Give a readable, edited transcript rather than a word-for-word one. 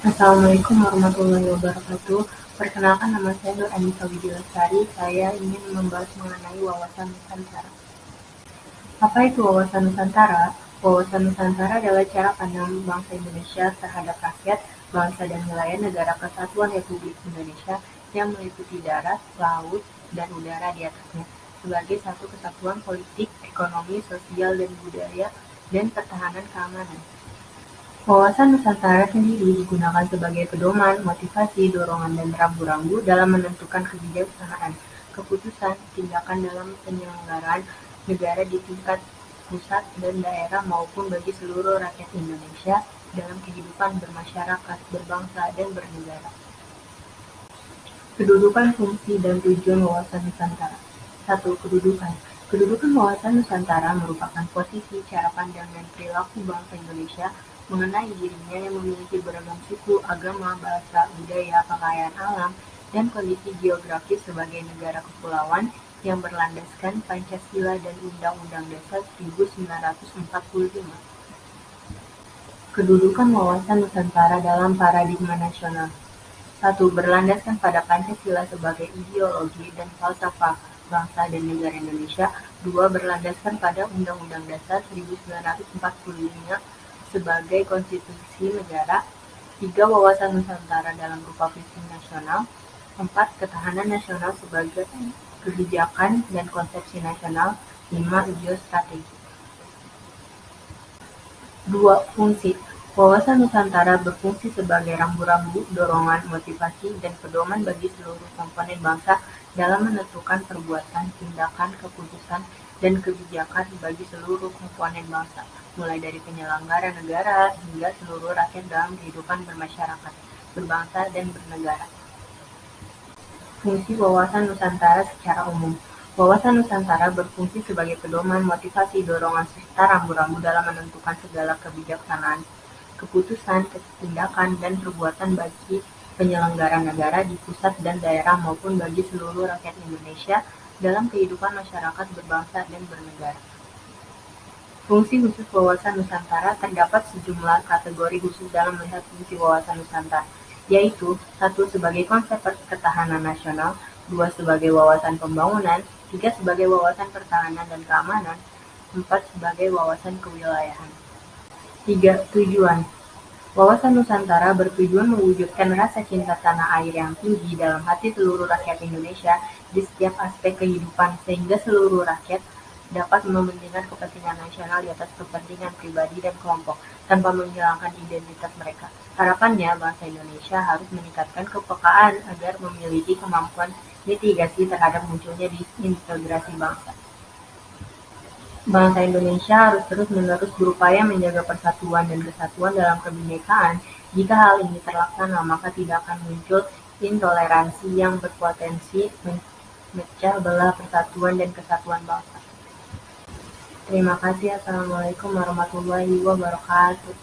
Assalamualaikum warahmatullahi wabarakatuh. Perkenalkan, nama saya Nur Anissa Widilestari. Saya ingin membahas mengenai wawasan Nusantara. Apa itu wawasan Nusantara? Wawasan Nusantara adalah cara pandang bangsa Indonesia terhadap rakyat, bangsa dan wilayah negara kesatuan Republik Indonesia yang meliputi darat, laut, dan udara di atasnya, sebagai satu kesatuan politik, ekonomi, sosial, dan budaya, dan pertahanan keamanan. Wawasan Nusantara sendiri digunakan sebagai pedoman, motivasi, dorongan, dan rambu-rambu dalam menentukan kebijaksanaan, keputusan, tindakan dalam penyelenggaraan negara di tingkat pusat dan daerah maupun bagi seluruh rakyat Indonesia dalam kehidupan bermasyarakat, berbangsa, dan bernegara. Kedudukan, fungsi, dan tujuan wawasan Nusantara. 1. Kedudukan. Kedudukan wawasan Nusantara merupakan posisi, cara pandang, dan perilaku bangsa Indonesia mengenai dirinya yang memiliki beragam suku, agama, bahasa, budaya, kekayaan alam, dan kondisi geografis sebagai negara kepulauan yang berlandaskan Pancasila dan Undang-Undang Dasar 1945. Kedudukan wawasan Nusantara dalam paradigma nasional. 1. Berlandaskan pada Pancasila sebagai ideologi dan falsafah bangsa dan negara Indonesia. 2. Berlandaskan pada Undang-Undang Dasar 1945 sebagai konstitusi negara. 3. Wawasan Nusantara dalam rupa visi nasional. 4. Ketahanan nasional sebagai kebijakan dan konsepsi nasional. 5. Geostrategi. 2. Fungsi. Wawasan Nusantara berfungsi sebagai rambu-rambu, dorongan, motivasi, dan pedoman bagi seluruh komponen bangsa dalam menentukan perbuatan, tindakan, keputusan, dan kebijakan bagi seluruh komponen bangsa, mulai dari penyelenggara negara hingga seluruh rakyat dalam kehidupan bermasyarakat, berbangsa, dan bernegara. Fungsi wawasan Nusantara secara umum. Wawasan Nusantara berfungsi sebagai pedoman, motivasi, dorongan, serta rambu-rambu dalam menentukan segala kebijaksanaan, keputusan, tindakan, dan perbuatan bagi penyelenggara negara di pusat dan daerah maupun bagi seluruh rakyat Indonesia dalam kehidupan masyarakat, berbangsa, dan bernegara. Fungsi khusus wawasan Nusantara. Terdapat sejumlah kategori khusus dalam melihat fungsi wawasan Nusantara, yaitu 1. Sebagai konsep ketahanan nasional, 2. Sebagai wawasan pembangunan, 3. Sebagai wawasan pertahanan dan keamanan, 4. Sebagai wawasan kewilayahan. 3. Tujuan. Wawasan Nusantara bertujuan mewujudkan rasa cinta tanah air yang tinggi dalam hati seluruh rakyat Indonesia di setiap aspek kehidupan, sehingga seluruh rakyat dapat mementingkan kepentingan nasional di atas kepentingan pribadi dan kelompok, tanpa menghilangkan identitas mereka. Harapannya, bangsa Indonesia harus meningkatkan kepekaan agar memiliki kemampuan mitigasi terhadap munculnya disintegrasi bangsa. Bangsa Indonesia harus terus-menerus berupaya menjaga persatuan dan kesatuan dalam kebinekaan. Jika hal ini terlaksana, maka tidak akan muncul intoleransi yang berpotensi memecah belah persatuan dan kesatuan bangsa. Terima kasih. Assalamualaikum warahmatullahi wabarakatuh.